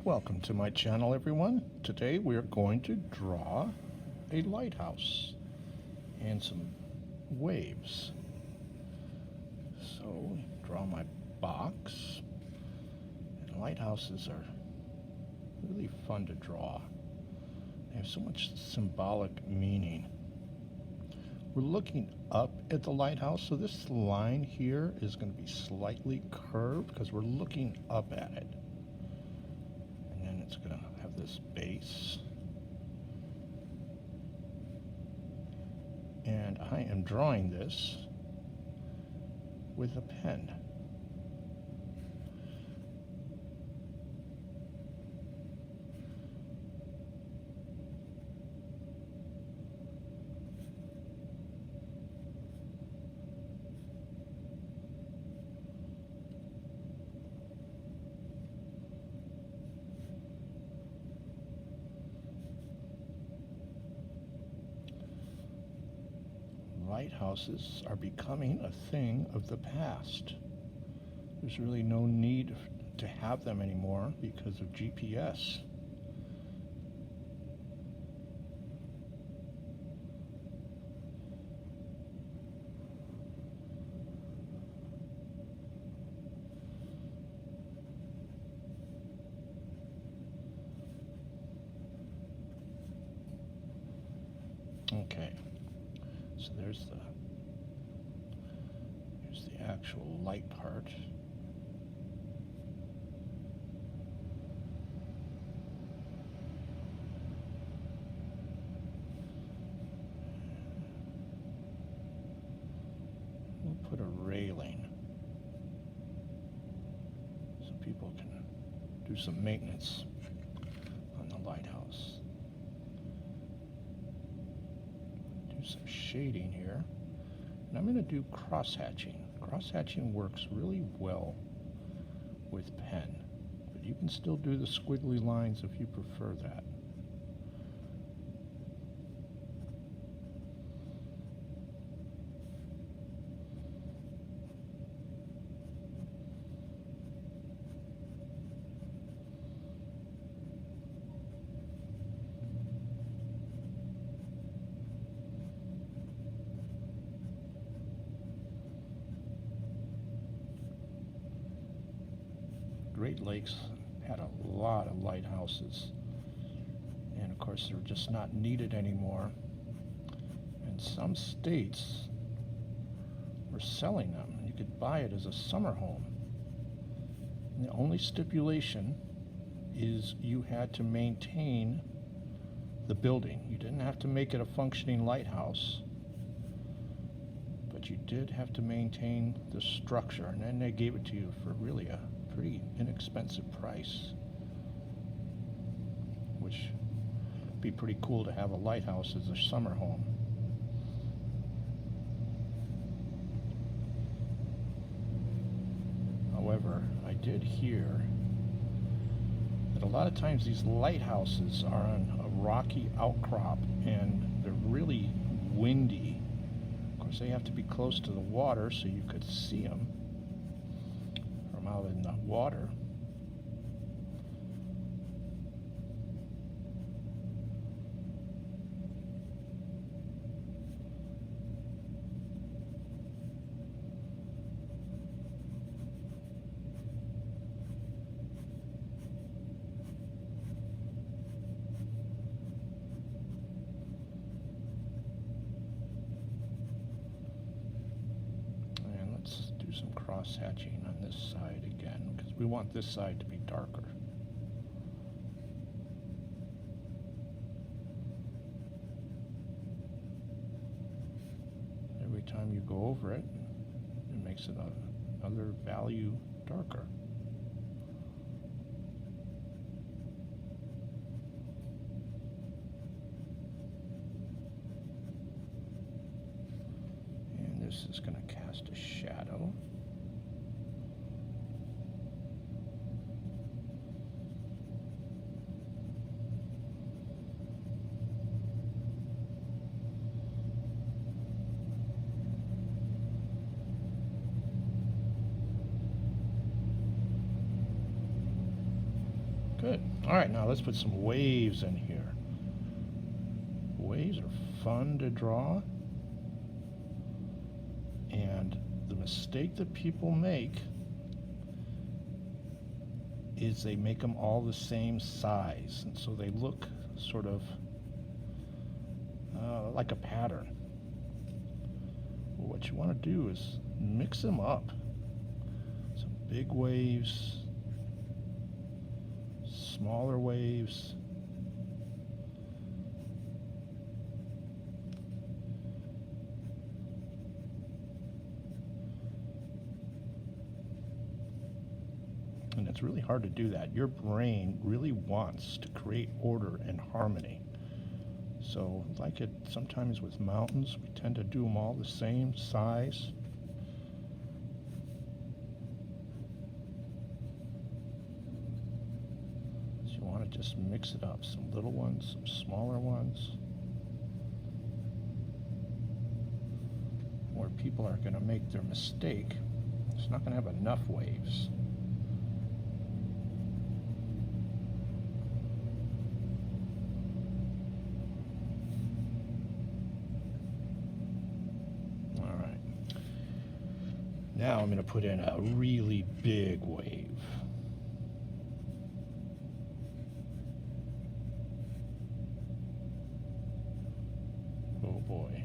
Welcome to my channel, everyone. Today we are going to draw a lighthouse and some waves. So, draw my box. And lighthouses are really fun to draw. They have so much symbolic meaning. We're looking up at the lighthouse, so this line here is going to be slightly curved because we're looking up at it. It's going to have this base, and I am drawing this with a pen. Lighthouses are becoming a thing of the past. There's really no need to have them anymore because of GPS. Okay. So there's the actual light part. We'll put a railing so people can do some maintenance on the lighthouse. Some shading here, and I'm going to do cross-hatching. Cross-hatching works really well with pen, but you can still do the squiggly lines if you prefer that. Great Lakes had a lot of lighthouses, and of course they're just not needed anymore, and some states were selling them. You could buy it as a summer home, and the only stipulation is you had to maintain the building. You didn't have to make it a functioning lighthouse, but you did have to maintain the structure, and then they gave it to you for really a pretty inexpensive price, which would be pretty cool to have a lighthouse as a summer home. However, I did hear that a lot of times these lighthouses are on a rocky outcrop and they're really windy. Of course, they have to be close to the water so you could see them from out in the water. Some cross-hatching on this side again, because we want this side to be darker. Every time you go over it, it makes it another value darker. And this is going to cast a shadow. Good. All right, now let's put some waves in here. Waves are fun to draw. And the mistake that people make is they make them all the same size. And so they look sort of like a pattern. What you want to do is mix them up. Some big waves, smaller waves. And it's really hard to do that. Your brain really wants to create order and harmony. So like it sometimes with mountains, we tend to do them all the same size. So you want to just mix it up. Some little ones, some smaller ones. Where people are going to make their mistake, it's not going to have enough waves. Now I'm going to put in a really big wave. Oh boy.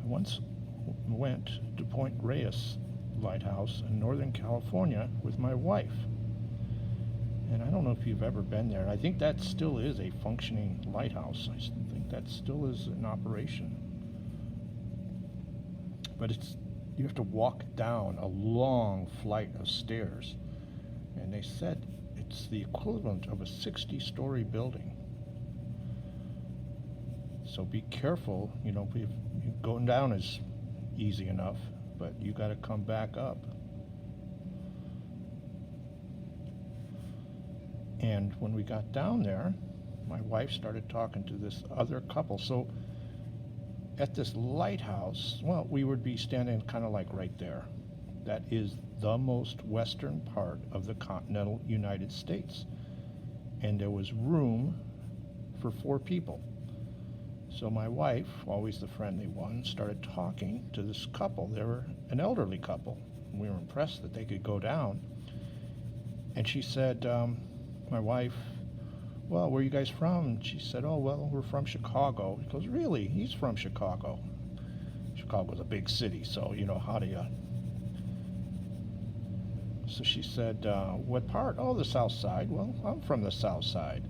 Once went to Point Reyes Lighthouse in Northern California with my wife. And I don't know if you've ever been there. I think that still is a functioning lighthouse. I think that still is in operation. But you have to walk down a long flight of stairs. And they said it's the equivalent of a 60-story building. So be careful, going down is easy enough, but you got to come back up. And when we got down there, my wife started talking to this other couple. So at this lighthouse, well, we would be standing kind of like right there. That is the most western part of the continental United States. And there was room for 4 people. So my wife, always the friendly one, started talking to this couple. They were an elderly couple. We were impressed that they could go down. And she said, my wife, well, where are you guys from? And she said, oh, well, we're from Chicago. He goes, really? He's from Chicago. Chicago's a big city, so, how do you... So she said, what part? Oh, the South Side. Well, I'm from the South Side.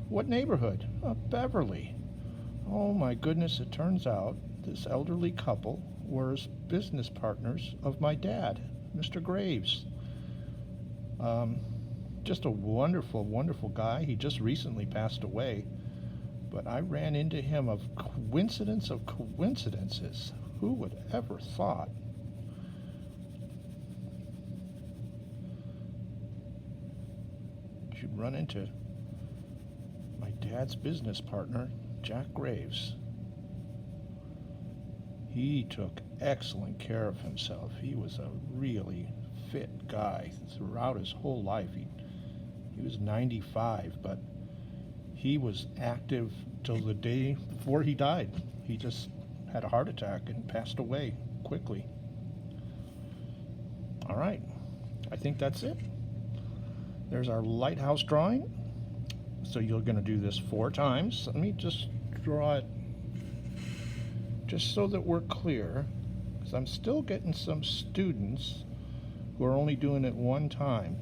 What neighborhood? Beverly. Oh my goodness, it turns out this elderly couple was business partners of my dad, Mr. Graves. Just a wonderful, wonderful guy. He just recently passed away, but I ran into him of coincidence of coincidences. Who would ever thought? You'd run into my dad's business partner, Jack Graves. He took excellent care of himself. He was a really fit guy throughout his whole life. He was 95, but he was active till the day before he died. He just had a heart attack and passed away quickly. All right, I think that's it. There's our lighthouse drawing. So you're going to do this 4 times. Let me just draw it just so that we're clear, because I'm still getting some students who are only doing it 1 time.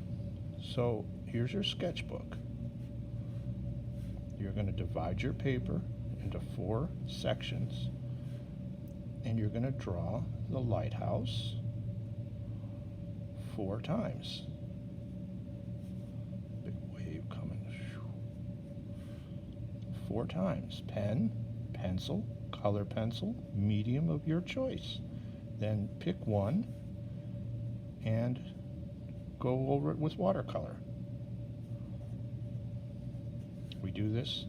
So here's your sketchbook. You're going to divide your paper into 4 sections, and you're going to draw the lighthouse 4 times. Big wave coming. 4 times. Pen, pencil, color pencil, medium of your choice. Then pick one and go over it with watercolor. We do this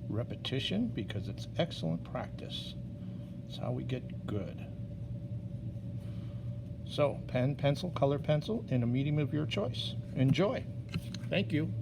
repetition because it's excellent practice. It's how we get good. So, pen, pencil, color pencil, in a medium of your choice. Enjoy. Thank you.